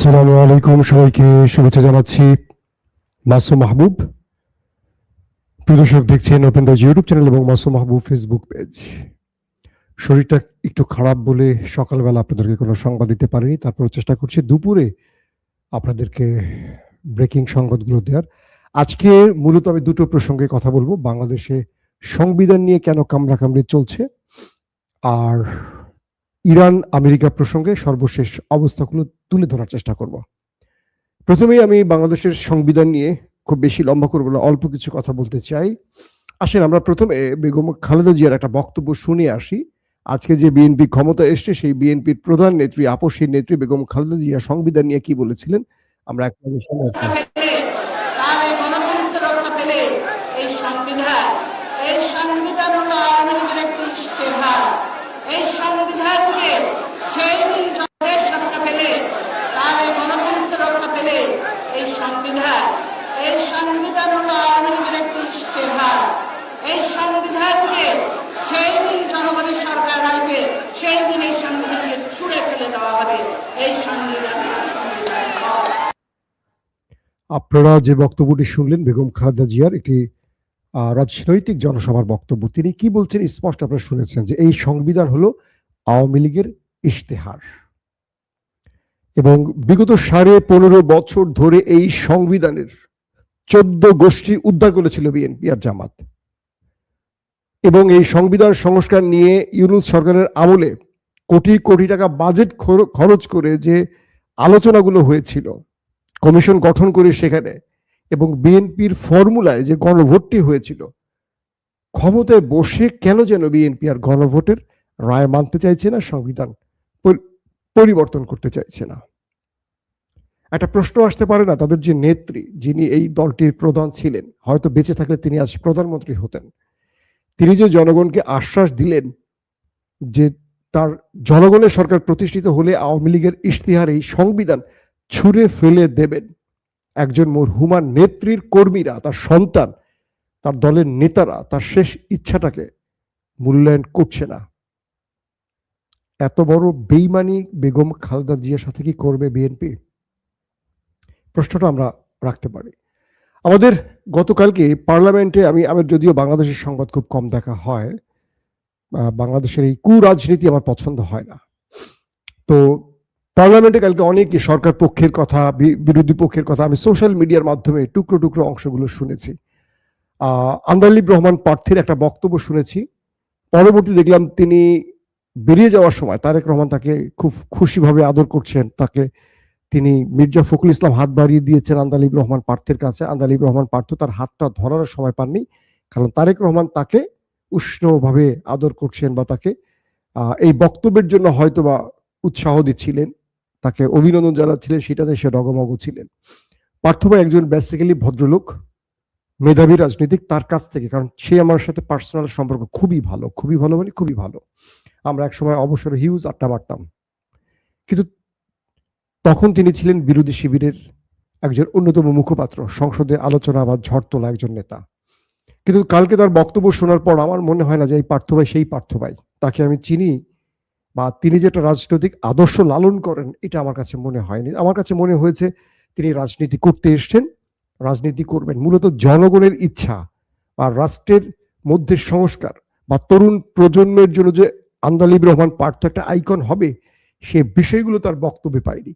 আসসালামু আলাইকুম, সবাইকে শুভেচ্ছা জানাচ্ছি। মাসুম মাহবুব, প্রিয় দর্শক, দেখছেন ওপেন দ্য ইউটিউব চ্যানেল এবং মাসুম মাহবুব ফেসবুক পেজ। শরীরটা একটু খারাপ বলে সকালবেলা আপনাদেরকে কোনো সংবাদ দিতে পারিনি, তারপর চেষ্টা করছি দুপুরে আপনাদেরকে ব্রেকিং সংবাদগুলো দেওয়ার। আজকে মূলত আমি দুটো প্রসঙ্গে কথা বলবো। বাংলাদেশে সংবিধান নিয়ে কেন কামড়াকামড়ি চলছে, আর ইরান আমেরিকা প্রসঙ্গে সর্বশেষ অবস্থাগুলো তুলে ধরার চেষ্টা করব। প্রথমেই আমি বাংলাদেশের সংবিধান নিয়ে খুব বেশি লম্বা করবো না, অল্প কিছু কথা বলতে চাই। আসেন আমরা প্রথমে বেগম খালেদা জিয়ার একটা বক্তব্য শুনে আসি। আজকে যে বিএনপি ক্ষমতা এসছে, সেই বিএনপির প্রধান নেত্রী, আপসী নেত্রী বেগম খালেদা জিয়া সংবিধান নিয়ে কি বলেছিলেন আমরা এক নজর শুনে আসি। এই সংবিধান হলো আওয়ামী লীগের একটি ইশতেহার। এই সংবিধানকে যেই দিন দেশ রক্ষা পেলে, তার এই গণতন্ত্র রক্ষা পেলে, এই সংবিধান হলো আওয়ামী লীগের একটি ইশতেহার। এই সংবিধানকে যেই দিন জনগণের সরকার আসবে, সেই দিন এই সংবিধানকে ছুঁড়ে ফেলে দেওয়া হবে। এই সংবিধান আপনারা যে বক্তব্যটি শুনলেন বেগম খালেদা জিয়ার একটি রাজনৈতিক জনসভার বক্তব্য। তিনি কি বলছেন স্পষ্ট আপনারা শুনেছেন, যে এই সংবিধান হলো আওয়ামী লীগের ইশতেহার, এবং বিগত 15.5 বছর ধরে এই সংবিধানের 14 গোষ্ঠী উদ্ধার করেছিল বিএনপি আর জামাত, এবং এই সংবিধান সংস্কার নিয়ে ইউনূস সরকারের আমলে কোটি কোটি টাকা বাজেট খরচ করে যে আলোচনাগুলো হয়েছিল, কমিশন গঠন করে সেখানে, এবং বিএনপির ফর্মুলায় যে গণভোটটি হয়েছিল, ক্ষমতায় বসে কেন যেন বিএনপি আর গণভোটের রায় মানতে চাইছে না, সংবিধান পরিবর্তন করতে চাইছে না। একটা প্রশ্ন আসতে পারে না, তাদের যে নেত্রী, যিনি এই দলটির প্রধান ছিলেন, হয়তো বেঁচে থাকলে তিনি আজ প্রধানমন্ত্রী হতেন, তিনি যে জনগণকে আশ্বাস দিলেন যে তার জনগণের সরকার প্রতিষ্ঠিত হলে আওয়ামী লীগের ইশতেহার এই সংবিধান ছুঁড়ে ফেলে দেবেন, একজন মরহুমা নেত্রীর কর্মীরা, তার সন্তান, তার দলের নেতারা তার শেষ ইচ্ছাটাকে মূল্যায়ন করছে না। এত বড় বেইমানি বেগম খালেদা জিয়ার সাথে কি করবে বিএনপি? প্রশ্নটা আমরা রাখতে পারি। আমাদের গতকালকে পার্লামেন্টে, আমার যদিও বাংলাদেশের সংবাদ খুব কম দেখা হয়, বাংলাদেশের এই কুরাজনীতি আমার পছন্দ হয় না, তো পার্লামেন্টে কালকে অনেক সরকার পক্ষের কথা, বিরোধী পক্ষের কথা আমি সোশ্যাল মিডিয়ার মাধ্যমে টুকরো টুকরো অংশগুলো শুনেছি। আন্দালিব রহমান প্রার্থীর একটা বক্তব্য শুনেছি, পরবর্তী দেখলাম তিনি বেরিয়ে যাওয়ার সময় তারেক রহমান তাকে খুব খুশিভাবে আদর করছেন, তাকে তিনি মির্জা ফখরুল ইসলাম হাত বাড়িয়ে দিয়েছেন আন্দালিব রহমান প্রার্থীর কাছে। আন্দালিব রহমান প্রার্থী তার হাতটা ধরার সময় পাননি, কারণ তারেক রহমান তাকে উষ্ণভাবে আদর করছেন বা তাকে এই বক্তব্যের জন্য হয়তো বা উৎসাহ দিচ্ছিলেন, তাকে অভিনন্দন জানাচ্ছিলেন, সেটাতে সে ডগমগ ছিলেন। পার্থভাই একজন বেসিক্যালি ভদ্রলোক, মেধাবী রাজনীতিক, তার কাছ থেকে, কারণ সে আমার সাথে পার্সোনাল সম্পর্ক খুবই ভালো, খুবই ভালো মানে খুবই ভালো, আমরা একসময় অবসরে হিউজ আড্ডা মারতাম, কিন্তু তখন তিনি ছিলেন বিরোধী শিবিরের একজন অন্যতম মুখপাত্র, সংসদে আলোচনা বা ঝড় তোলা একজন নেতা। কিন্তু কালকে তার বক্তব্য শোনার পর আমার মনে হয় না যে এই পার্থভাই সেই পার্থভাই, তাকে আমি চিনি, বা তিনি যেটা রাজনৈতিক আদর্শ লালন করেন এটা আমার কাছে মনে হয়নি। আমার কাছে মনে হয়েছে তিনি রাজনীতি করতে এসছেন, রাজনীতি করবেন, মূলত জনগণের ইচ্ছা বা রাষ্ট্রের মধ্যে সংস্কার বা তরুণ প্রজন্মের জন্য যে আন্দালিব রহমান পার্থ একটা আইকন হবে, সে বিষয়গুলো তার বক্তব্যে পাইনি।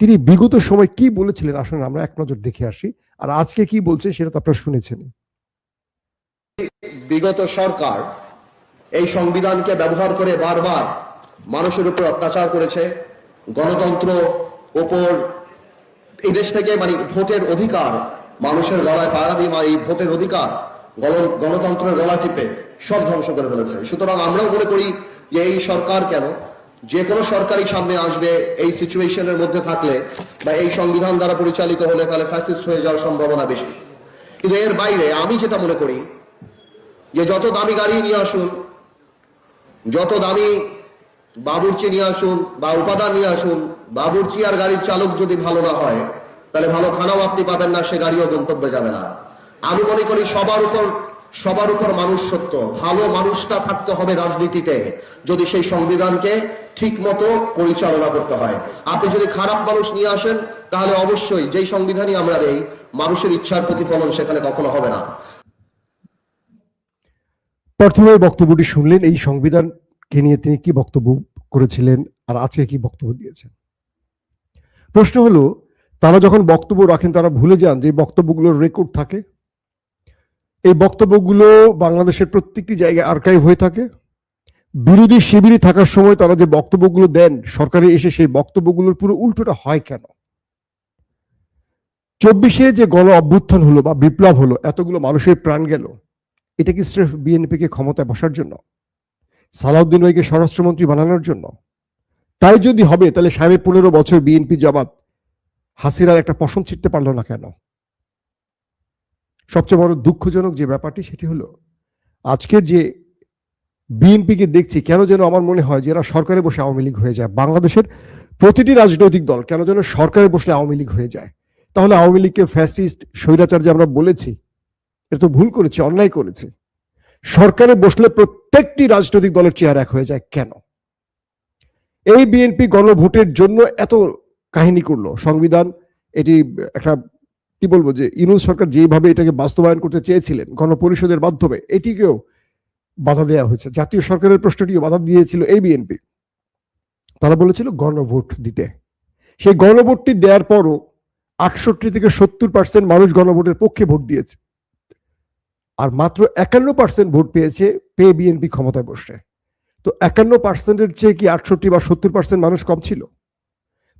তিনি বিগত সময় কি বলেছিলেন আসলে আমরা এক নজর দেখে আসি, আর আজকে কি বলছে সেটা তো আপনারা শুনেছেন। বিগত সরকার এই সংবিধানকে ব্যবহার করে বারবার মানুষের উপর অত্যাচার করেছে, গণতন্ত্র উপর এই দেশ থেকে মানে ভোটের অধিকার মানুষের গলায় পাড়া দিয়ে, এই ভোটের অধিকার গণতন্ত্রের গলা টিপে সব ধ্বংস করে ফেলেছে। সুতরাং আমরাও মনে করি যে এই সরকার কেন, যে কোনো সরকারই সামনে আসবে এই সিচুয়েশনের মধ্যে থাকলে বা এই সংবিধান দ্বারা পরিচালিত হলে তাহলে ফ্যাসিস্ট হয়ে যাওয়ার সম্ভাবনা বেশি। কিন্তু এর বাইরে আমি যেটা মনে করি যে যত দামি গাড়ি নিয়ে আসুন, যত দামি বাবুর্চি নিয়ে আসুন বা উপাদান নিয়ে আসুন, বাবুর্চি আর গাড়ির চালক যদি ভালো না হয় তাহলে ভালো খানাও আপনি পাবেন না, সে গাড়িও গন্তব্যে যাবে না। আমি মনে করি সবার উপর সবার উপর মানুষ সত্য, ভালো মানুষটা থাকতে হবে রাজনীতিতে যদি সেই সংবিধানকে ঠিক মতো পরিচালনা করতে হয়। আপনি যদি খারাপ মানুষ নিয়ে আসেন তাহলে অবশ্যই যেই সংবিধানই আমরা দেই, মানুষের ইচ্ছার প্রতিফলন সেখানে কখনো হবে না। প্রথমে বক্তব্যটি শুনলেন, এই সংবিধানকে নিয়ে তিনি কি বক্তব্য করেছিলেন আর আজকে কি বক্তব্য দিয়েছেন। প্রশ্ন হলো, তারা যখন বক্তব্য রাখেন তারা ভুলে যান যে বক্তব্যগুলোর রেকর্ড থাকে। এই বক্তব্যগুলো বাংলাদেশের প্রত্যেকটি জায়গায় আর্কাইভ হয়ে থাকে। বিরোধী শিবিরে থাকার সময় তারা যে বক্তব্যগুলো দেন, সরকারে এসে সেই বক্তব্যগুলোর পুরো উল্টোটা হয় কেন? 24-এ যে গণ অভ্যুত্থান হলো বা বিপ্লব হলো, এতগুলো মানুষের প্রাণ গেল, এটা কি স্রেফ বিএনপিকে ক্ষমতায় বসার জন্য, সালাউদ্দিন ভাইকে স্বরাষ্ট্রমন্ত্রী বানানোর জন্য? তাই যদি হবে তাহলে 15.5 বছর বিএনপি জামাত হাসিনার একটা পশম ছিঁড়তে পারলো না কেন? সবচেয়ে বড় দুঃখজনক যে ব্যাপারটি সেটি হলো, আজকের যে বিএনপিকে দেখছি, কেন যেন আমার মনে হয় যে এরা সরকারে বসে আওয়ামী লীগ হয়ে যায়। বাংলাদেশের প্রতিটি রাজনৈতিক দল কেন যেন সরকারে বসলে আওয়ামী লীগ হয়ে যায়। তাহলে আওয়ামী লীগকে ফ্যাসিস্ট, স্বৈরাচার যে আমরা বলেছি, এটা তো ভুল করেছে, অন্যায় করেছে। সরকারে বসলে প্রত্যেকটি রাজনৈতিক দলের চেহারা এক হয়ে যায় কেন? এই বিএনপি গণভোটের জন্য এত কাহিনী করলো। সংবিধান এটি একটা কি বলবো, যে ইউনূস সরকার যেভাবে এটাকে বাস্তবায়ন করতে চেয়েছিলেন গণপরিষদের মাধ্যমে, এটিকেও বাধা দেওয়া হয়েছে। জাতীয় সরকারের প্রশ্নটিও বাধা দিয়েছিল এই বিএনপি। তারা বলেছিল গণভোট দিতে। সেই গণভোটটি দেওয়ার পরও 68 থেকে 70% মানুষ গণভোটের পক্ষে ভোট দিয়েছে, আর মাত্র 51% ভোট পেয়ে বিএনপি ক্ষমতায় বসে। তো 51%-এর চেয়ে কি 68 বা 70% মানুষ কম ছিল?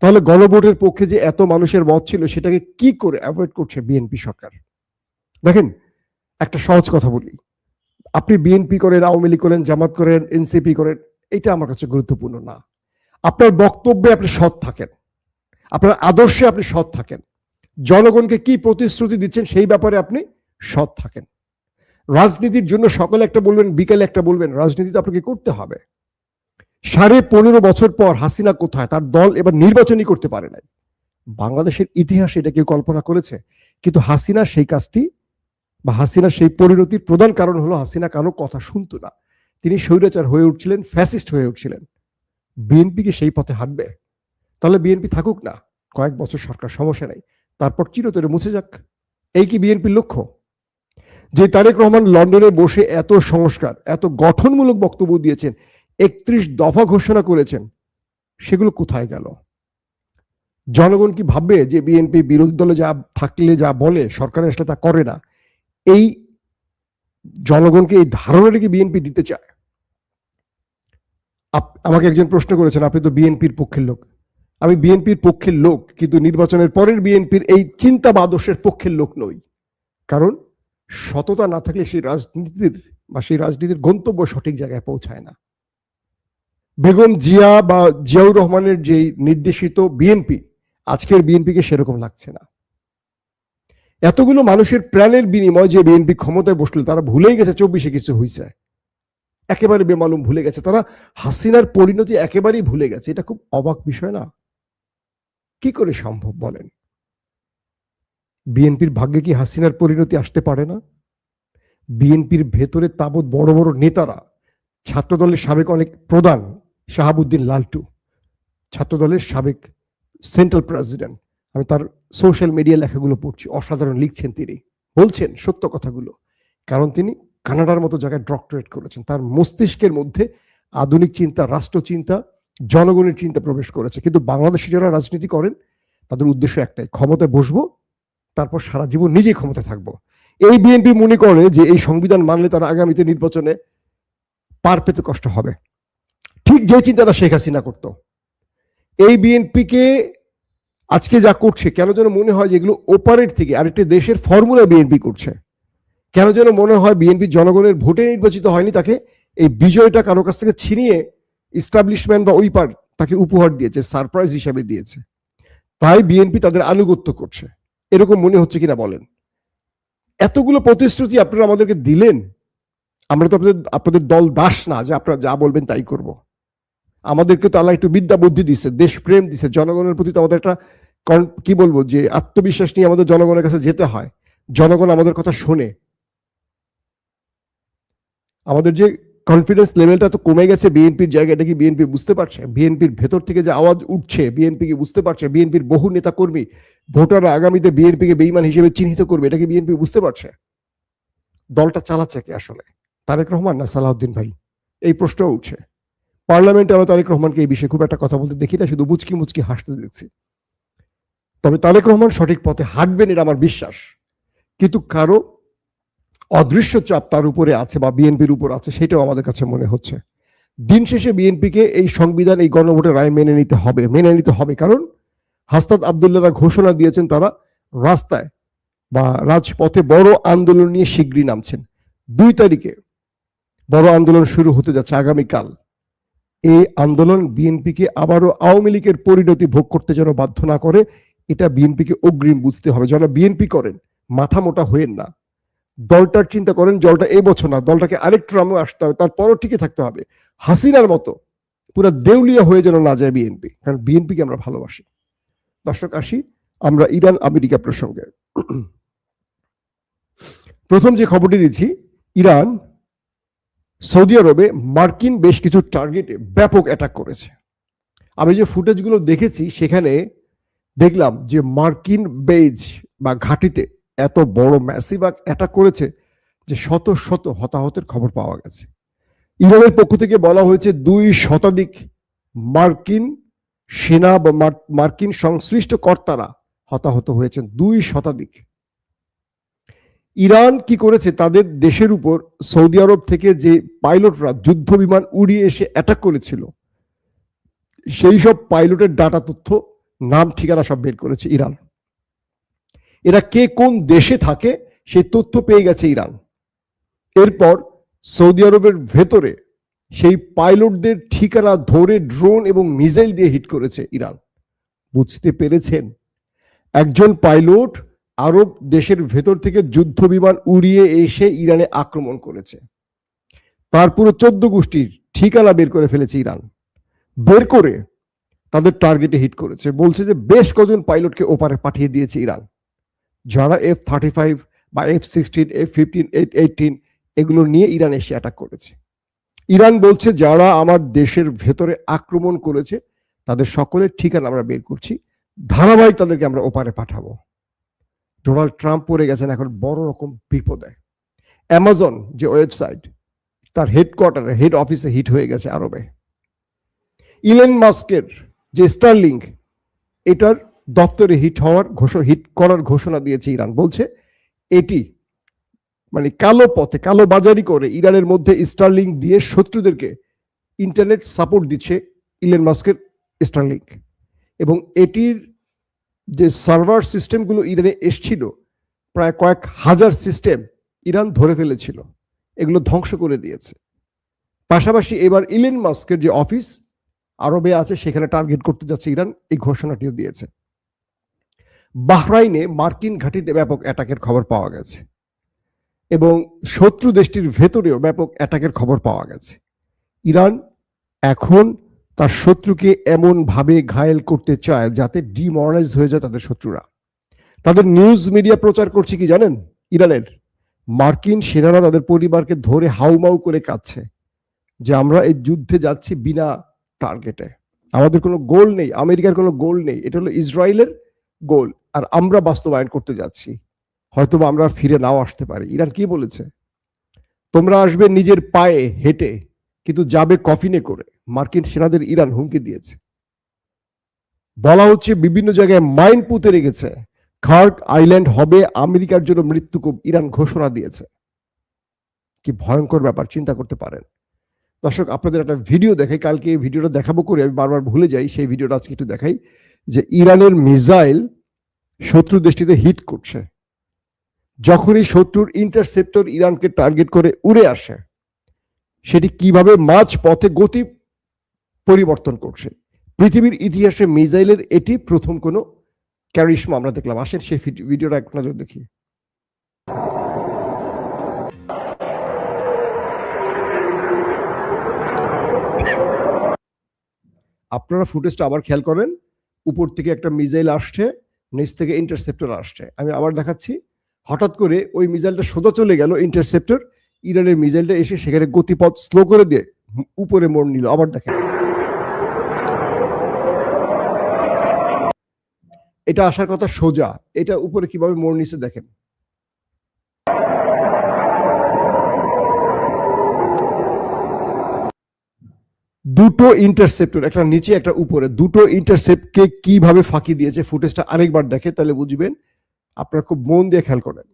তাহলে গণভোটের পক্ষে যে এত মানুষের মত ছিল, সেটাকে কি করে অ্যাভয়েড করছে বিএনপি সরকার? দেখেন, একটা সহজ কথা বলি, আপনি বিএনপি করেন, আওয়ামী লীগ করেন, জামাত করেন, এনসিপি করেন, এটা আমার কাছে গুরুত্বপূর্ণ না। আপনার বক্তব্যে আপনি সৎ থাকেন, আপনার আদর্শে আপনি সৎ থাকেন, জনগণকে কি প্রতিশ্রুতি দিচ্ছেন সেই ব্যাপারে আপনি সৎ থাকেন। রাজনীতির জন্য সকালে একটা বলবেন, বিকালে একটা বলবেন, রাজনীতি তো আপনাকে করতে হবে। 15.5 বছর পর হাসিনা কোথায়? তার দল এবার নির্বাচনই করতে পারে নাই। বাংলাদেশের ইতিহাসে এটা কেউ কল্পনা করেছে? কিন্তু হাসিনা সেই কাজটি বা হাসিনার সেই পরিণতির প্রধান কারণ হলো, হাসিনা কারো কথা শুনতো না। তিনি স্বৈরাচার হয়ে উঠছিলেন, ফ্যাসিস্ট হয়ে উঠছিলেন। বিএনপি কি সেই পথে হাঁটবে? তাহলে বিএনপি থাকুক না কয়েক বছর সরকার, সমস্যা নেই, তারপর চিরতরে মুছে যাক। এই কি বিএনপির লক্ষ্য? যে তারেক রহমান লন্ডনে বসে এত সংস্কার, এত গঠনমূলক বক্তব্য দিয়েছেন, 31 দফা ঘোষণা করেছেন, সেগুলো কোথায় গেল? জনগণ কি ভাববে যে বিএনপি বিরোধী দলে যা থাকলে যা বলে, সরকারে আসলে তা করে না? এই জনগণকে এই ধারণাটা কি বিএনপি দিতে চায়? আমাকে একজন প্রশ্ন করেছেন, আপনি তো বিএনপির পক্ষের লোক। আমি বিএনপির পক্ষের লোক, কিন্তু নির্বাচনের পরের বিএনপির এই চিন্তা বা আদর্শের পক্ষের লোক নই। কারণ সততা না থাকলে সেই রাজনীতির গন্তব্য সঠিক জায়গায় পৌঁছায় না। বেগম জিয়া বা জিয়াউর রহমানের যে নির্দেশিত বিএনপি, আজকের বিএনপিকে সেরকম লাগছে না। এতগুলো মানুষের প্রাণের বিনিময়ে যে বিএনপি ক্ষমতায় বসলো, তারা ভুলেই গেছে 24-এ কিছু হয়েছে, একেবারে বেমালুম ভুলে গেছে। তারা হাসিনার পরিণতি একেবারেই ভুলে গেছে। এটা খুব অবাক বিষয় না? কি করে সম্ভব বলেন? বিএনপির ভাগ্যে কি হাসিনার পরিণতি আসতে পারে না? বিএনপির ভেতরে তাবৎ বড় বড় নেতারা, ছাত্রদলের সাবেক অনেক প্রধান, শাহাবুদ্দিন লালটু, ছাত্রদলের সাবেক সেন্ট্রাল প্রেসিডেন্ট, আমি তার সোশ্যাল মিডিয়া লেখাগুলো পড়ছি, অসাধারণ লিখছেন তিনি, বলছেন সত্য কথাগুলো। কারণ তিনি কানাডার মতো জায়গায় ডক্টরেট করেছেন। তার মস্তিষ্কের মধ্যে আধুনিক চিন্তা, রাষ্ট্র চিন্তা, জনগণের চিন্তা প্রবেশ করেছে। কিন্তু বাংলাদেশে যারা রাজনীতি করেন, তাদের উদ্দেশ্য একটাই, ক্ষমতায় বসবো, তারপর সারা জীবন নিজেই ক্ষমতায় থাকবো। এই বিএনপি মনে করে যে এই সংবিধান মানলে তারা আগামীতে নির্বাচনে পার পেতে কষ্ট হবে। ঠিক যে চিন্তাটা শেখ হাসিনা করতো। এই বিএনপিকে আজকে যা করছে, কেন যেন মনে হয় যে এগুলো ওপারের থেকে আরেকটি দেশের ফর্মুলা বিএনপি করছে। কেন যেন মনে হয় বিএনপি জনগণের ভোটে নির্বাচিত হয়নি, তাকে এই বিজয়টা কারো কাছ থেকে ছিনিয়ে ইস্টাবলিশমেন্ট বা ওই পার তাকে উপহার দিয়েছে, সারপ্রাইজ হিসাবে দিয়েছে। তাই বিএনপি তাদের আনুগত্য করছে, এরকম মনে হচ্ছে কিনা বলেন? এতগুলো প্রতিশ্রুতি আপনারা আমাদেরকে দিলেন, আমরা তো আপনাদের দল দাস না যে আপনারা যা বলবেন তাই করব। আমাদেরকে তো আল্লাহ একটু বিদ্যা বুদ্ধি দিচ্ছে, দেশপ্রেম দিচ্ছে, জনগণের প্রতি তো আমাদের একটা কি বলবো, যে আত্মবিশ্বাস নিয়ে আমাদের জনগণের কাছে যেতে হয়। জনগণ আমাদের কথা শোনে। আমাদের যে কনফিডেন্স লেভেলটা তো কমে গেছে, বিএনপির জায়গাটা কি বিএনপি বুঝতে পারছে? বিএনপির ভেতর থেকে যে আওয়াজ উঠছে, বিএনপি কি বুঝতে পারছে? বিএনপির বহু নেতা কর্মী, ভোটাররা আগামীতে বিএনপিকে বেঈমান হিসেবে চিহ্নিত করবে, এটা কি বিএনপি বুঝতে পারছে? দলটা চালাচ্ছে কি আসলে, তারেক রহমান না সালাউদ্দিন ভাই? এই প্রশ্ন উঠছে। পার্লামেন্টে আমরা তারেক রহমানকে এই বিষয়ে খুব একটা কথা বলতে দেখি না, শুধু মুচকি মুচকি হাসতে দেখছি। তবে তারেক রহমান সঠিক পথে হাঁটবেন এটা আমার বিশ্বাস, কিন্তু কারো অদৃশ্য চাপ তার উপরে আছে বা বিএনপির উপর আছে, সেটাও আমাদের কাছে মনে হচ্ছে। দিন শেষে বিএনপিকে এই সংবিধান, এই গণভোটের রায় মেনে নিতে হবে, কারণ হাসনাত আব্দুল্লাহরা ঘোষণা দিয়েছেন তারা রাস্তায় বা রাজপথে বড় আন্দোলন নিয়ে শীঘ্রই নামছেন। 2 তারিখে বড় আন্দোলন শুরু হতে যাচ্ছে আগামীকাল। এই আন্দোলন বিএনপিকে আবারও আওয়ামী লীগের পরিণতি ভোগ করতে যেন বাধ্য না করে, এটা বিএনপিকে অগ্রিম বুঝতে হবে। যারা বিএনপি করেন মাথা মোটা হয়েন না, দলটার চিন্তা করেন। দলটা এই বছর না, দলটাকে আরেক ট্রামে আসতে হবে, তারপরও টিকে থাকতে হবে। হাসিনার মতো পুরো দেউলিয়া হয়ে যেন না যায় বিএনপি, কারণ বিএনপিকে আমরা ভালোবাসি। দর্শক, আসি আমরা ইরান আমেরিকা প্রসঙ্গে। প্রথম যে খবরটি দিচ্ছি, ইরান সৌদি আরবে মার্কিন বেশ কিছু টার্গেটে ব্যাপক অ্যাটাক করেছে। আমি যে ফুটেজগুলো দেখেছি সেখানে দেখলাম যে মার্কিন বেজ বা ঘাঁটিতে এত বড় ম্যাসিভ অ্যাটাক করেছে যে শত শত হতাহতের খবর পাওয়া গেছে। ইরানের পক্ষ থেকে বলা হয়েছে 2 শতাধিক মার্কিন সেনা বা মার্কিন সংশ্লিষ্ট কর্তারা হতাহত হয়েছেন, 2 শতাধিক। ইরান কি করেছে, তাদের দেশের উপর সৌদি আরব থেকে যে পাইলটরা যুদ্ধ বিমান উড়িয়ে এসে অ্যাটাক করেছিল, সেই সব পাইলটের ডাটা তথ্য, নাম ঠিকানা সব বের করেছে ইরান। এরা কে কোন দেশে থাকে সেই তথ্য পেয়ে গেছে ইরান। এরপর সৌদি আরবের ভেতরে সেই পাইলটদের ঠিকানা ধরে ড্রোন এবং মিসাইল দিয়ে হিট করেছে ইরান। বুঝতে পেরেছেন, একজন পাইলট আরব দেশের ভেতর থেকে যুদ্ধ বিমান উড়িয়ে এসে ইরানে আক্রমণ করেছে। তার পুরো 14 গোষ্ঠীর ঠিকানা বের করে ফেলেছে ইরান, বের করে তাদের টার্গেটে হিট করেছে। বলছে যে বেশ কজন পাইলটকে ওপারে পাঠিয়ে দিয়েছে ইরান, যারা F-35 বা F-16, F-15, F-18 এগুলো নিয়ে ইরান এসে অ্যাটাক করেছে। ইরান বলছে যারা আমার দেশের ভেতরে আক্রমণ করেছে তাদের সকলের ঠিকানা আমরা বের করছি, ধারাবাহিক তাদেরকে আমরা ওপারে পাঠাবো। ডোনাল্ড ট্রাম্প পড়ে গেছেন এখন বড় রকম বিপদে। অ্যামাজন যে ওয়েবসাইট, তার হেড অফিসে হিট হয়ে গেছে আরবে। ইলন মাস্কের যে স্টারলিংক, এটার দপ্তরে হিট করার ঘোষণা দিয়েছে ইরান। বলছে এটি মানে কালো পথে, কালো বাজারি করে ইরানের মধ্যে স্টারলিংক দিয়ে শত্রুদেরকে ইন্টারনেট সাপোর্ট দিচ্ছে ইলন মাস্কের স্টারলিংক। এবং এটির যে সার্ভার সিস্টেমগুলো ইরানে এসছিল, প্রায় কয়েক হাজার সিস্টেম ইরান ধরে ফেলেছিল, এগুলো ধ্বংস করে দিয়েছে। পাশাপাশি এবার ইলন মাস্কের যে অফিস আরবে আছে সেখানে টার্গেট করতে যাচ্ছে ইরান, এই ঘোষণাটিও দিয়েছে। বাহরাইনে মার্কিন ঘাঁটিতে ব্যাপক অ্যাটাকের খবর পাওয়া গেছে এবং শত্রু দেশটির ভেতরেও ব্যাপক অ্যাটাকের খবর পাওয়া গেছে। ইরান এখন তার শত্রুকে এমন ভাবে ঘায়েল করতে চায় যাতে ডিমরালাইজ হয়ে যায় তাদের শত্রুরা। তাদের নিউজ মিডিয়া প্রচার করছে কি জানেন, ইরানের মার্কিন সেনারা তাদের পরিবারকে ধরে হাউমাউ করে কাঁদছে যে আমরা এই যুদ্ধে যাচ্ছি বিনা টার্গেটে, আমাদের কোনো গোল নেই, আমেরিকার কোনো গোল নেই, এটা হলো ইসরায়েলের গোল আর আমরা বাস্তবায়ন করতে যাচ্ছি, হয়তোবা আমরা ফিরে নাও আসতে পারি। ইরান কি বলেছে, তোমরা আসবে নিজের পায়ে হেঁটে, কিন্তু যাবে কফিনে করে। মার্কিন সেনাদের ইরান হুমকি দিয়েছে। বলা হচ্ছে বিভিন্ন জায়গায় মাইন পুঁতে রেখেছে, খার্ক আইল্যান্ড হবে আমেরিকার জন্য মৃত্যুকূপ, ইরান ঘোষণা দিয়েছে। কি ভয়ঙ্কর ব্যাপার, চিন্তা করতে পারেন। দর্শক, আপনাদের একটা ভিডিও দেখাই, কালকে এই ভিডিওটা দেখাবো করে আমি বারবার ভুলে যাই, সেই ভিডিওটা আজকে একটু দেখাই যে ইরানের মিসাইল শত্রু দেশটিতে হিট করছে। যখনই শত্রুর ইন্টারসেপ্টর ইরানকে টার্গেট করে উড়ে আসে, সেটি কিভাবে মাঝ পথে গতি পরিবর্তন করছে। পৃথিবীর ইতিহাসে মিসাইলের এটি প্রথম কোনো ক্যারিশমা আমরা দেখলাম। আসেন সেই ভিডিওটা এক নজর দেখি। আপনারা ফুটেজটা আবার খেয়াল করেন, উপর থেকে একটা মিসাইল আসছে, নিচ থেকে ইন্টারসেপ্টর আসছে। আমি আবার দেখাচ্ছি, হঠাৎ করে ওই মিসাইলটা সোজা চলে গেল ইন্টারসেপ্টর, ইরানের মিসাইলটা এসে সেখানে গতিপথ স্লো করে দিয়ে উপরে মোড় নিল। আবার দেখেন, এটা আসার কথা সোজা, এটা উপরে কিভাবে মোড় নিছে দেখেন। দুটো ইন্টারসেপ্টর, একটা নিচে একটা উপরে, দুটো ইন্টারসেপ্টকে কিভাবে ফাঁকি দিয়েছে ফুটেজটা আরেকবার দেখে তাহলে বুঝবেন। আপনারা খুব মন দিয়ে খেয়াল করেন।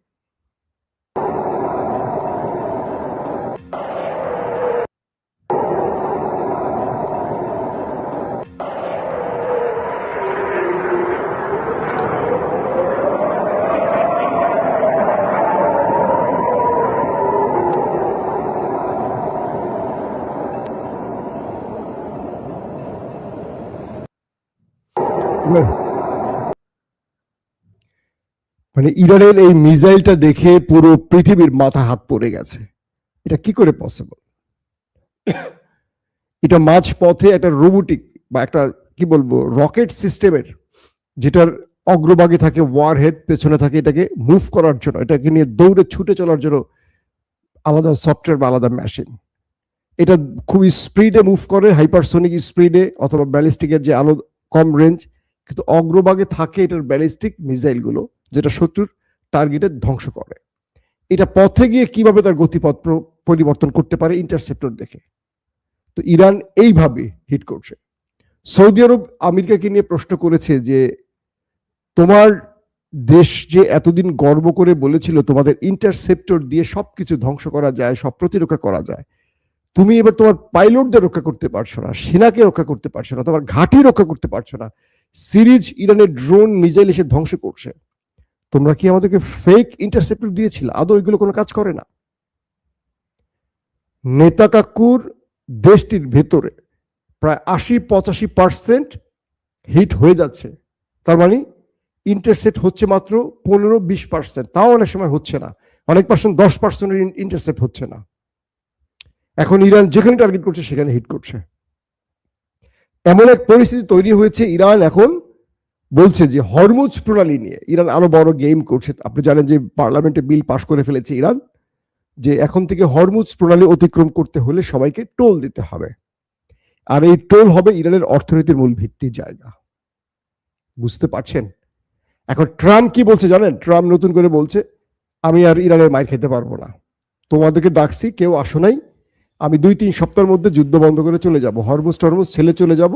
মানে ইরানের এই মিসাইলটা দেখে পুরো পৃথিবীর মাথা হাত পড়ে গেছে। এটা কি করে পসিবল? এটা মাঝ পথে একটা রোবোটিক বা একটা কি বলবো রকেট সিস্টেমের, যেটার অগ্রভাগে থাকে ওয়ারহেড, পেছনে থাকে এটাকে মুভ করার জন্য, এটাকে নিয়ে দৌড়ে ছুটে চলার জন্য আলাদা সফটওয়্যার বা আলাদা মেশিন। এটা খুবই স্পিডে মুভ করে, হাইপারসোনিক স্পিডে অথবা ব্যালিস্টিকের যে আলো কম রেঞ্জ, কিন্তু অগ্রভাগে থাকে এটার ব্যালিস্টিক মিসাইল গুলো, যেটা শত্রুর টার্গেটে ধ্বংস করে। এটা পথে গিয়ে কিভাবে তার গতিপথ পরিবর্তন করতে পারে ইন্টারসেপ্টর দেখে। তো ইরান এইভাবে হিট করছে। সৌদি আরব আমেরিকাকে নিয়ে প্রশ্ন করেছে যে তোমার দেশ যে এতদিন গর্ব করে বলেছিল তোমাদের ইন্টারসেপ্টর দিয়ে সবকিছু ধ্বংস করা যায়, সব প্রতিরক্ষা করা যায়, তুমি এবার তোমার পাইলটদের রক্ষা করতে পারছো না, সেনাকে রক্ষা করতে পারছো না, তোমার ঘাঁটি রক্ষা করতে পারছো না, সিরিজ ইরানের ড্রোন মিসাইল এসে ধ্বংস করছে। তোমরা কি আমাদেরকে ফেক ইন্টারসেপ্টর দিয়েছিল? আদৌ এগুলো কোনো কাজ করে না। নেতা কাকুর দেশটির ভেতরে প্রায় ৮০-৮৫% হিট হয়ে যাচ্ছে। তার মানে ইন্টারসেপ্ট হচ্ছে মাত্র ১৫-২০%, তাও অনেক সময় হচ্ছে না, অনেক পার্সেন্ট 10% ইন্টারসেপ্ট হচ্ছে না। এখন ইরান যেখানে টার্গেট করছে সেখানে হিট করছে। এমন এক পরিস্থিতি তৈরি হয়েছে, ইরান এখন বলছে যে হরমুজ প্রণালী নিয়ে ইরান আরো বড় গেম করছে। আপনি জানেন যে পার্লামেন্টে বিল পাশ করে ফেলেছে ইরান, যে এখন থেকে হরমুজ প্রণালী অতিক্রম করতে হলে সবাইকে টোল দিতে হবে, আর এই টোল হবে ইরানের অর্থনীতির মূল ভিত্তির জায়গা। বুঝতে পারছেন? এখন ট্রাম্প কি বলছে জানেন? ট্রাম্প নতুন করে বলছে আমি আর ইরানের মাইর খেতে পারবো না, তোমাদেরকে ডাকছি, কেউ আসো নাই, আমি ২-৩ সপ্তাহের মধ্যে যুদ্ধ বন্ধ করে চলে যাব, হরমুজ টরমুজ ছেলে চলে যাব।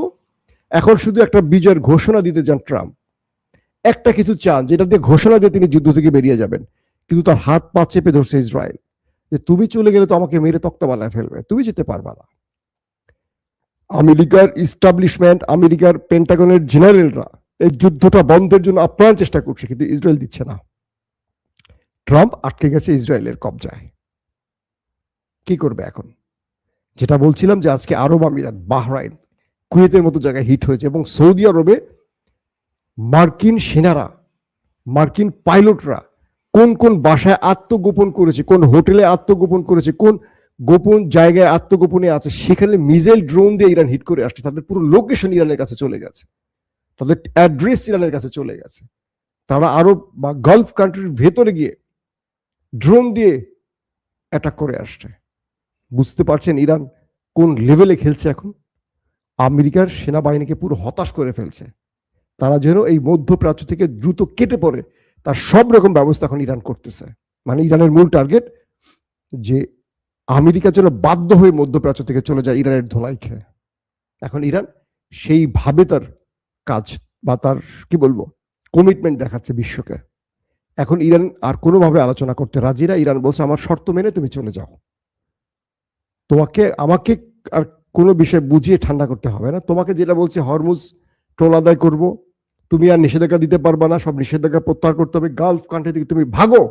এখন শুধু একটা বিজয়ের ঘোষণা দিতে চান ট্রাম্প, একটা কিছু চান যেটা দিয়ে ঘোষণা দিয়ে তিনি যুদ্ধ থেকে বেরিয়ে যাবেন, কিন্তু তার হাত পা চেপে ধরছে ইসরায়েল, যে তুমি চলে গেলে তো আমাকে মেরে তক্তা বানায় ফেলবে, তুমি যেতে পারবা না। আমেরিকার ইস্টাবলিশমেন্ট, আমেরিকার পেন্টাগনের জেনারেলরা এই যুদ্ধটা বন্ধের জন্য আপ্রাণ চেষ্টা করছে, কিন্তু ইসরায়েল দিচ্ছে না। ট্রাম্প আটকে গেছে ইসরায়েলের কবজায়। কি করবে এখন? যেটা বলছিলাম যে আজকে আরব আমিরাত, বাহরাইন, কুয়েতের মতো জায়গায় হিট হয়েছে, এবং সৌদি আরবে মার্কিন সেনারা, মার্কিন পাইলটরা কোন কোন বাসায় আত্মগোপন করেছে, কোন হোটেলে আত্মগোপন করেছে, কোন গোপন জায়গায় আত্মগোপনে আছে, সেখানে মিসাইল ড্রোন দিয়ে ইরান হিট করে আসছে। তাদের পুরো লোকেশন ইরানের কাছে চলে গেছে, তাদের অ্যাড্রেস ইরানের কাছে চলে গেছে। তারা আরব বা গালফ কান্ট্রির ভেতরে গিয়ে ড্রোন দিয়ে অ্যাটাক করে আসছে। বুঝতে পারছেন ইরান কোন লেভেলে খেলছে এখন? আমেরিকার সেনাবাহিনীকে পুরো হতাশ করে ফেলছে। তারা যেন এই মধ্যপ্রাচ্য থেকে দ্রুত কেটে পড়ে তার সব রকম ব্যবস্থা এখন ইরান করতেছে। মানে ইরানের মূল টার্গেট যে আমেরিকা যেন বাধ্য হয়ে মধ্যপ্রাচ্য থেকে চলে যায় ইরানের ধোলাই খেয়ে। এখন ইরান সেইভাবে তার কাজ বা তার কি বলবো কমিটমেন্ট দেখাচ্ছে বিশ্বকে। এখন ইরান আর কোনোভাবে আলোচনা করতে রাজি না। ইরান বলছে আমার শর্ত মেনে তুমি চলে যাও, তোমাকে আমাকে আর কোনো বিষয় বুঝিয়ে ঠান্ডা করতে হবে না। তোমাকে যেটা বলছে হরমুজ টোল আদায় করবো, তুমি আর নিষেধাজ্ঞা দিতে পারবা না, সব নিষেধাজ্ঞা প্রত্যাহার করতে হবে, গালফ কান্ট্রি থেকে তুমি ভাগো,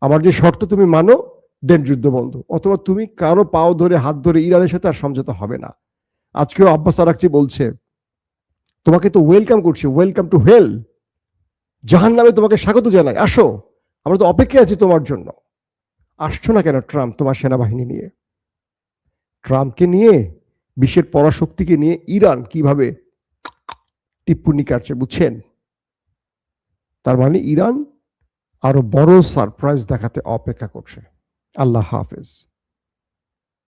আমার যে শর্ত তুমি মানো, দেন যুদ্ধ বন্ধ, অথবা তুমি কারো পাও ধরে হাত ধরে ইরানের সাথে আর সমঝোতা হবে না। আজকেও আব্বাস আরাকচি বলছে তোমাকে তো ওয়েলকাম করছি, ওয়েলকাম টু হেল, জাহান্নামে তোমাকে স্বাগত জানাই, আসো, আমরা তো অপেক্ষায় আছি তোমার জন্য। আসছো না কেন ট্রাম্প তোমার সেনাবাহিনী নিয়ে? ট্রাম্পকে নিয়ে, বিশ্বের পরাশক্তিকে নিয়ে ইরান কিভাবে টিপ্পনি কাটছে বুঝছেন? তার মানে ইরান আরো বড় সারপ্রাইজ দেখাতে অপেক্ষা করছে। আল্লাহ হাফেজ।